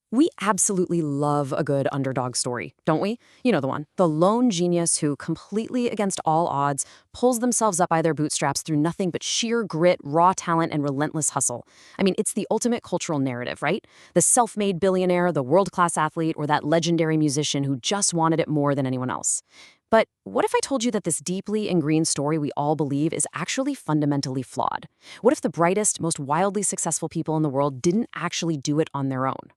We absolutely love a good underdog story, don't we? You know the one. The lone genius who, completely against all odds, pulls themselves up by their bootstraps through nothing but sheer grit, raw talent, and relentless hustle. I mean, it's the ultimate cultural narrative, right? The self-made billionaire, the world-class athlete, or that legendary musician who just wanted it more than anyone else. But what if I told you that this deeply ingrained story we all believe is actually fundamentally flawed? What if the brightest, most wildly successful people in the world didn't actually do it on their own?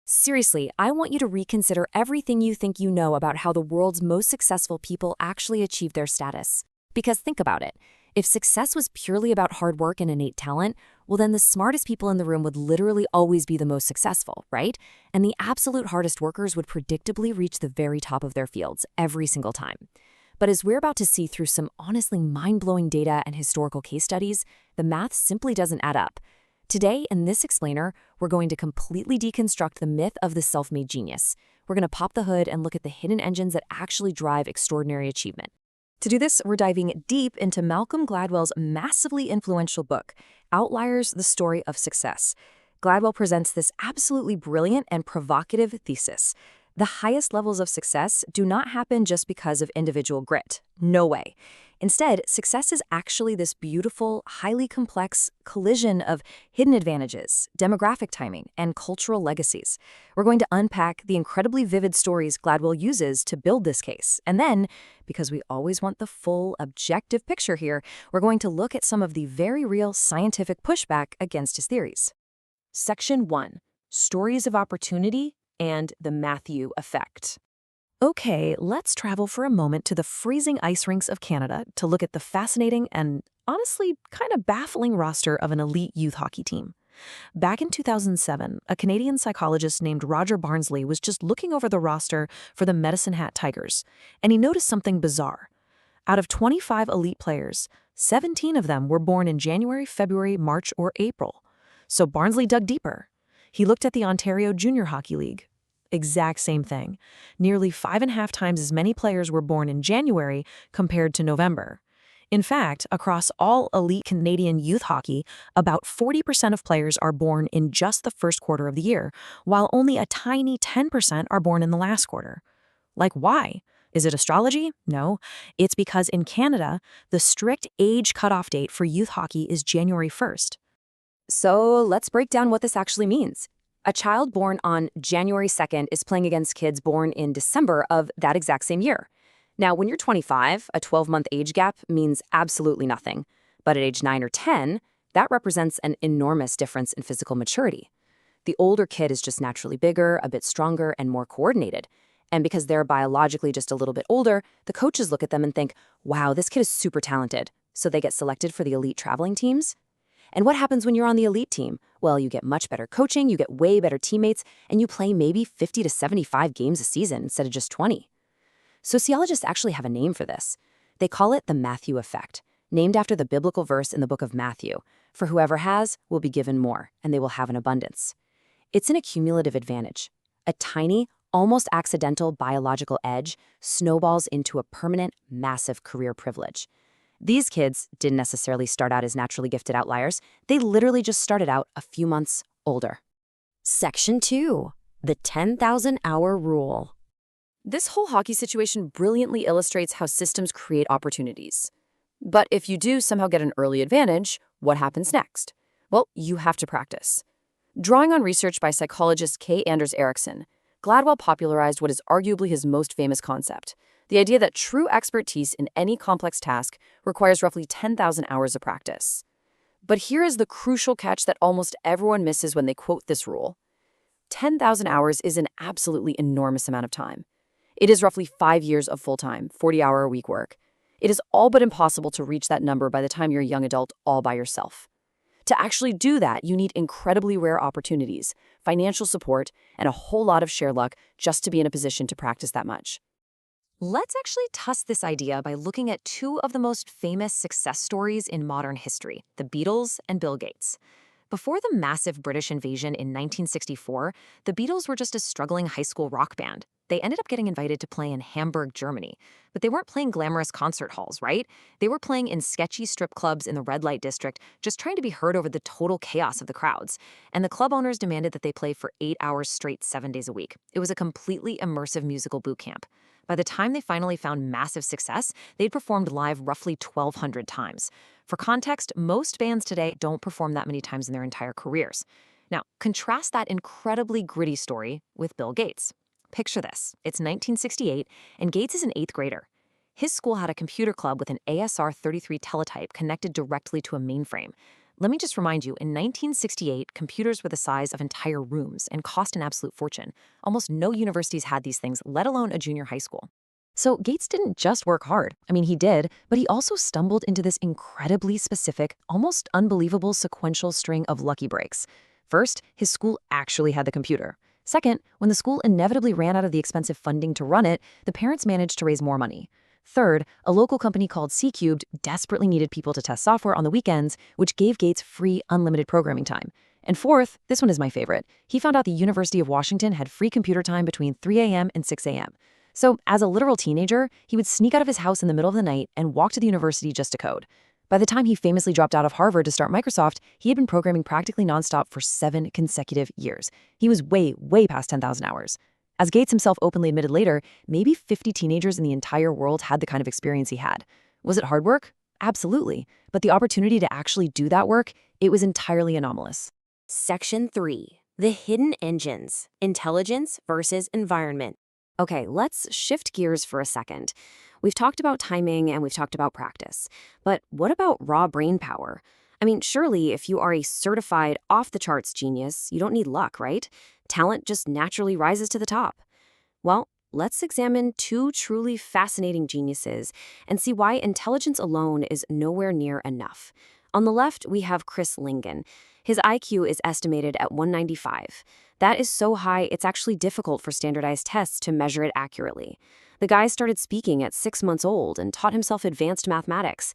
Seriously, I want you to reconsider everything you think you know about how the world's most successful people actually achieve their status. Because think about it. If success was purely about hard work and innate talent, well, then the smartest people in the room would literally always be the most successful, right? And the absolute hardest workers would predictably reach the very top of their fields every single time. But as we're about to see through some honestly mind-blowing data and historical case studies, the math simply doesn't add up. Today, in this explainer, we're going to completely deconstruct the myth of the self-made genius. We're going to pop the hood and look at the hidden engines that actually drive extraordinary achievement. To do this, we're diving deep into Malcolm Gladwell's massively influential book, Outliers, the Story of Success. Gladwell presents this absolutely brilliant and provocative thesis. The highest levels of success do not happen just because of individual grit. No way. Instead, success is actually this beautiful, highly complex collision of hidden advantages, demographic timing, and cultural legacies. We're going to unpack the incredibly vivid stories Gladwell uses to build this case. And then, because we always want the full, objective picture here, we're going to look at some of the very real scientific pushback against his theories. Section 1. Stories of Opportunity and the Matthew Effect. Okay, let's travel for a moment to the freezing ice rinks of Canada to look at the fascinating and honestly kind of baffling roster of an elite youth hockey team. Back in 2007, a Canadian psychologist named Roger Barnsley was just looking over the roster for the Medicine Hat Tigers, and he noticed something bizarre. Out of 25 elite players, 17 of them were born in January, February, March, or April. So Barnsley dug deeper. He looked at the Ontario Junior Hockey League. Exact same thing. Nearly 5.5 times as many players were born in January compared to November. In fact, across all elite Canadian youth hockey, about 40% of players are born in just the first quarter of the year, while only a tiny 10% are born in the last quarter. Like, why? Is it astrology? No. It's because in Canada, the strict age cutoff date for youth hockey is January 1st. So let's break down what this actually means. A child born on January 2nd is playing against kids born in December of that exact same year. Now, when you're 25, a 12-month age gap means absolutely nothing. But at age 9 or 10, that represents an enormous difference in physical maturity. The older kid is just naturally bigger, a bit stronger, and more coordinated. And because they're biologically just a little bit older, the coaches look at them and think, wow, this kid is super talented. So they get selected for the elite traveling teams. And what happens when you're on the elite team? Well, you get much better coaching, you get way better teammates, and you play maybe 50 to 75 games a season instead of just 20. Sociologists actually have a name for this. They call it the Matthew Effect, named after the biblical verse in the book of Matthew, for whoever has will be given more, and they will have an abundance. It's an accumulative advantage. A tiny, almost accidental biological edge snowballs into a permanent, massive career privilege. These kids didn't necessarily start out as naturally gifted outliers. They literally just started out a few months older. Section 2. The 10,000-hour rule. This whole hockey situation brilliantly illustrates how systems create opportunities. But if you do somehow get an early advantage, what happens next? Well, you have to practice. Drawing on research by psychologist K. Anders Ericsson, Gladwell popularized what is arguably his most famous concept, the idea that true expertise in any complex task requires roughly 10,000 hours of practice. But here is the crucial catch that almost everyone misses when they quote this rule. 10,000 hours is an absolutely enormous amount of time. It is roughly 5 years of full-time, 40-hour-a-week work. It is all but impossible to reach that number by the time you're a young adult all by yourself. To actually do that, you need incredibly rare opportunities, financial support, and a whole lot of sheer luck just to be in a position to practice that much. Let's actually test this idea by looking at two of the most famous success stories in modern history, the Beatles and Bill Gates. Before the massive British invasion in 1964, the Beatles were just a struggling high school rock band. They ended up getting invited to play in Hamburg, Germany. But they weren't playing glamorous concert halls, right? They were playing in sketchy strip clubs in the red light district, just trying to be heard over the total chaos of the crowds. And the club owners demanded that they play for 8 hours straight, 7 days a week. It was a completely immersive musical boot camp. By the time they finally found massive success, they'd performed live roughly 1,200 times. For context, most bands today don't perform that many times in their entire careers. Now, contrast that incredibly gritty story with Bill Gates. Picture this. It's 1968, and Gates is an 8th grader. His school had a computer club with an ASR-33 teletype connected directly to a mainframe. Let me just remind you, in 1968, computers were the size of entire rooms and cost an absolute fortune. Almost no universities had these things, let alone a junior high school. So Gates didn't just work hard. I mean, he did, but he also stumbled into this incredibly specific, almost unbelievable sequential string of lucky breaks. First, his school actually had the computer. Second, when the school inevitably ran out of the expensive funding to run it, the parents managed to raise more money. Third, a local company called C-Cubed desperately needed people to test software on the weekends, which gave Gates free, unlimited programming time. And fourth, this one is my favorite, he found out the University of Washington had free computer time between 3 a.m. and 6 a.m. So, as a literal teenager, he would sneak out of his house in the middle of the night and walk to the university just to code. By the time he famously dropped out of Harvard to start Microsoft, he had been programming practically nonstop for 7 consecutive years. He was way, way past 10,000 hours. As Gates himself openly admitted later, maybe 50 teenagers in the entire world had the kind of experience he had. Was it hard work? Absolutely. But the opportunity to actually do that work, it was entirely anomalous. Section 3. The hidden engines. Intelligence versus environment. Okay, let's shift gears for a second. We've talked about timing and we've talked about practice. But what about raw brain power? I mean, surely if you are a certified off-the-charts genius, you don't need luck, right? Talent just naturally rises to the top. Well, let's examine 2 truly fascinating geniuses and see why intelligence alone is nowhere near enough. On the left, we have Chris Lingen. His IQ is estimated at 195. That is so high, it's actually difficult for standardized tests to measure it accurately. The guy started speaking at 6 months old and taught himself advanced mathematics.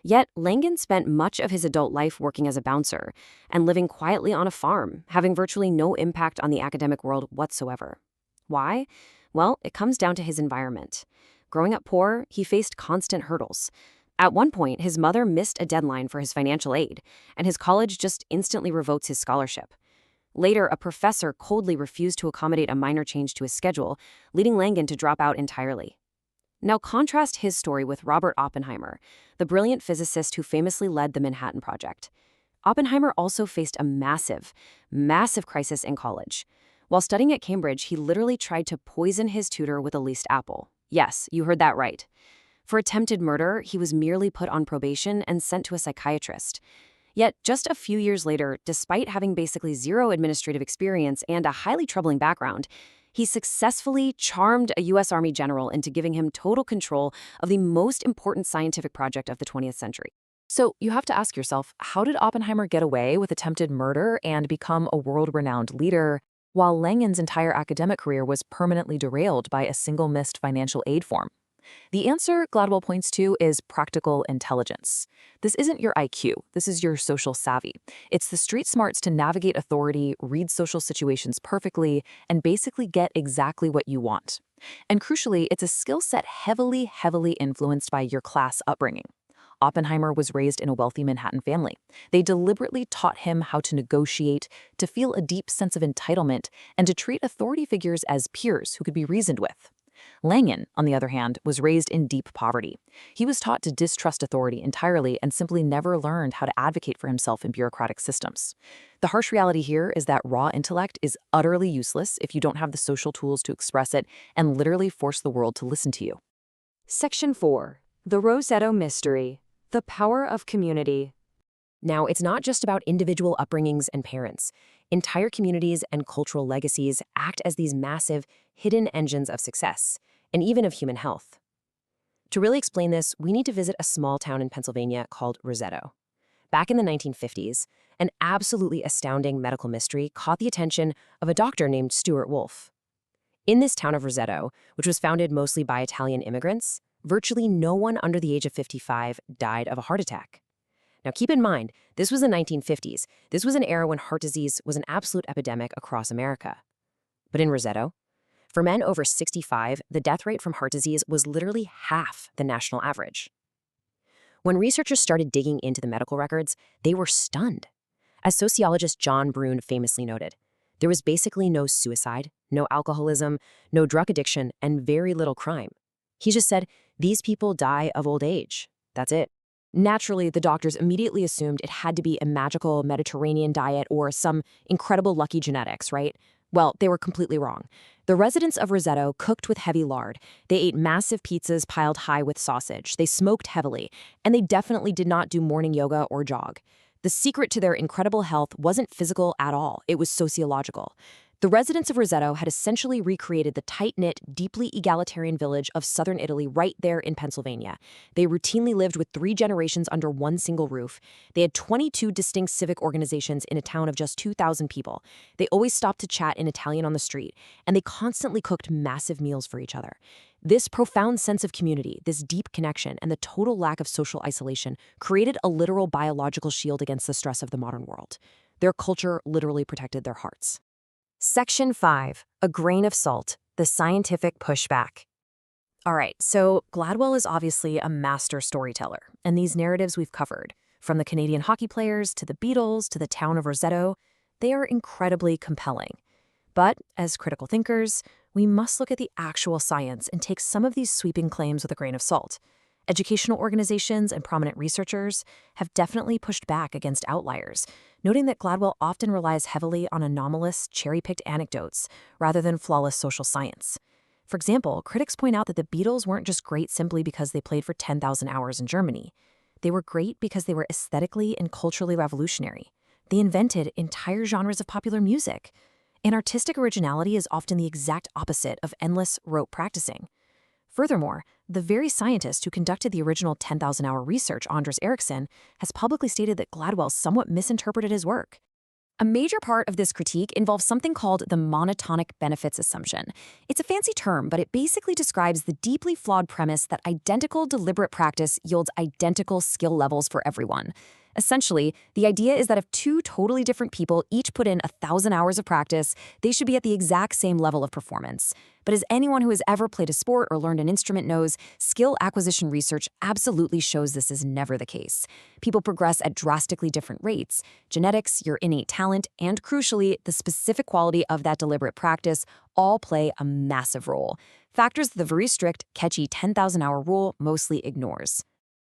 Yet, Langen spent much of his adult life working as a bouncer and living quietly on a farm, having virtually no impact on the academic world whatsoever. Why? Well, it comes down to his environment. Growing up poor, he faced constant hurdles. At one point, his mother missed a deadline for his financial aid, and his college just instantly revokes his scholarship. Later, a professor coldly refused to accommodate a minor change to his schedule, leading Langen to drop out entirely. Now contrast his story with Robert Oppenheimer, the brilliant physicist who famously led the Manhattan Project. Oppenheimer also faced a massive, massive crisis in college. While studying at Cambridge, he literally tried to poison his tutor with a leased apple. Yes, you heard that right. For attempted murder, he was merely put on probation and sent to a psychiatrist. Yet, just a few years later, despite having basically zero administrative experience and a highly troubling background, he successfully charmed a U.S. Army general into giving him total control of the most important scientific project of the 20th century. So you have to ask yourself, how did Oppenheimer get away with attempted murder and become a world-renowned leader, while Langen's entire academic career was permanently derailed by a single missed financial aid form? The answer Gladwell points to is practical intelligence. This isn't your IQ, this is your social savvy. It's the street smarts to navigate authority, read social situations perfectly, and basically get exactly what you want. And crucially, it's a skill set heavily influenced by your class upbringing. Oppenheimer was raised in a wealthy Manhattan family. They deliberately taught him how to negotiate, to feel a deep sense of entitlement, and to treat authority figures as peers who could be reasoned with. Langen, on the other hand, was raised in deep poverty. He was taught to distrust authority entirely and simply never learned how to advocate for himself in bureaucratic systems. The harsh reality here is that raw intellect is utterly useless if you don't have the social tools to express it and literally force the world to listen to you. Section 4. The Roseto Mystery. The power of community. Now, it's not just about individual upbringings and parents. Entire communities and cultural legacies act as these massive, hidden engines of success, and even of human health. To really explain this, we need to visit a small town in Pennsylvania called Roseto. Back in the 1950s, an absolutely astounding medical mystery caught the attention of a doctor named Stuart Wolfe. In this town of Roseto, which was founded mostly by Italian immigrants, virtually no one under the age of 55 died of a heart attack. Now keep in mind, this was the 1950s. This was an era when heart disease was an absolute epidemic across America. But in Roseto, For men over 65, the death rate from heart disease was literally half the national average. When researchers started digging into the medical records, they were stunned. As sociologist John Brune famously noted, there was basically no suicide, no alcoholism, no drug addiction, and very little crime. He just said, these people die of old age. That's it. Naturally, the doctors immediately assumed it had to be a magical Mediterranean diet or some incredible lucky genetics, right? Well, they were completely wrong. The residents of Roseto cooked with heavy lard. They ate massive pizzas piled high with sausage. They smoked heavily, and they definitely did not do morning yoga or jog. The secret to their incredible health wasn't physical at all. It was sociological. The residents of Roseto had essentially recreated the tight-knit, deeply egalitarian village of southern Italy right there in Pennsylvania. They routinely lived with 3 generations under one single roof. They had 22 distinct civic organizations in a town of just 2,000 people. They always stopped to chat in Italian on the street, and they constantly cooked massive meals for each other. This profound sense of community, this deep connection, and the total lack of social isolation created a literal biological shield against the stress of the modern world. Their culture literally protected their hearts. Section 5, A Grain of Salt, the Scientific Pushback. All right, so Gladwell is obviously a master storyteller, and these narratives we've covered, from the Canadian hockey players to the Beatles to the town of Roseto, they are incredibly compelling. But as critical thinkers, we must look at the actual science and take some of these sweeping claims with a grain of salt. Educational organizations and prominent researchers have definitely pushed back against outliers, noting that Gladwell often relies heavily on anomalous, cherry-picked anecdotes rather than flawless social science. For example, critics point out that the Beatles weren't just great simply because they played for 10,000 hours in Germany. They were great because they were aesthetically and culturally revolutionary. They invented entire genres of popular music. And artistic originality is often the exact opposite of endless rote practicing. Furthermore, the very scientist who conducted the original 10,000-hour research, Anders Ericsson, has publicly stated that Gladwell somewhat misinterpreted his work. A major part of this critique involves something called the monotonic benefits assumption. It's a fancy term, but it basically describes the deeply flawed premise that identical deliberate practice yields identical skill levels for everyone. Essentially, the idea is that if 2 totally different people each put in 1,000 hours of practice, they should be at the exact same level of performance. But as anyone who has ever played a sport or learned an instrument knows, skill acquisition research absolutely shows this is never the case. People progress at drastically different rates. Genetics, your innate talent, and crucially, the specific quality of that deliberate practice all play a massive role. Factors that the very strict, catchy 10,000-hour rule mostly ignores.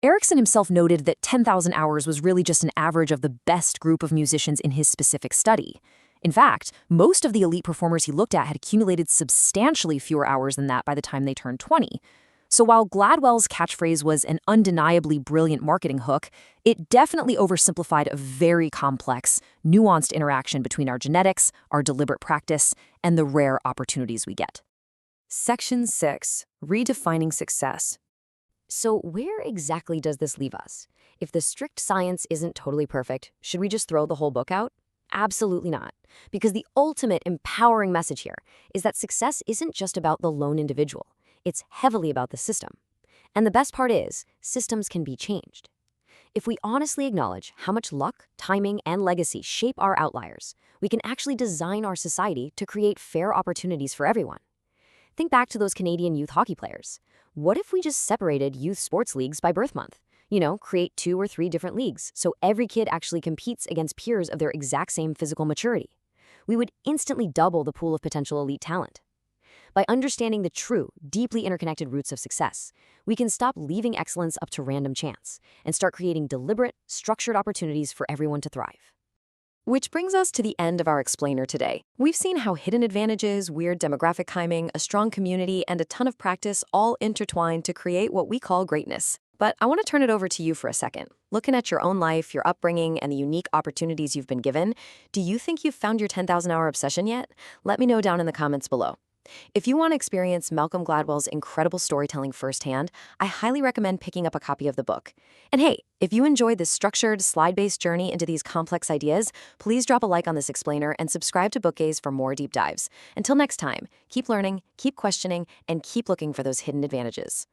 Ericsson himself noted that 10,000 hours was really just an average of the best group of musicians in his specific study. In fact, most of the elite performers he looked at had accumulated substantially fewer hours than that by the time they turned 20. So while Gladwell's catchphrase was an undeniably brilliant marketing hook, it definitely oversimplified a very complex, nuanced interaction between our genetics, our deliberate practice, and the rare opportunities we get. Section 6, Redefining Success. So where exactly does this leave us? If the strict science isn't totally perfect, should we just throw the whole book out? Absolutely not. Because the ultimate empowering message here is that success isn't just about the lone individual. It's heavily about the system. And the best part is, systems can be changed. If we honestly acknowledge how much luck, timing, and legacy shape our outliers, we can actually design our society to create fair opportunities for everyone. Think back to those Canadian youth hockey players. What if we just separated youth sports leagues by birth month? Create 2 or 3 different leagues so every kid actually competes against peers of their exact same physical maturity. We would instantly double the pool of potential elite talent. By understanding the true, deeply interconnected roots of success, we can stop leaving excellence up to random chance and start creating deliberate, structured opportunities for everyone to thrive. Which brings us to the end of our explainer today. We've seen how hidden advantages, weird demographic timing, a strong community, and a ton of practice all intertwine to create what we call greatness. But I want to turn it over to you for a second. Looking at your own life, your upbringing, and the unique opportunities you've been given, do you think you've found your 10,000-hour obsession yet? Let me know down in the comments below. If you want to experience Malcolm Gladwell's incredible storytelling firsthand, I highly recommend picking up a copy of the book. And hey, if you enjoyed this structured, slide-based journey into these complex ideas, please drop a like on this explainer and subscribe to Bookgaze for more deep dives. Until next time, keep learning, keep questioning, and keep looking for those hidden advantages.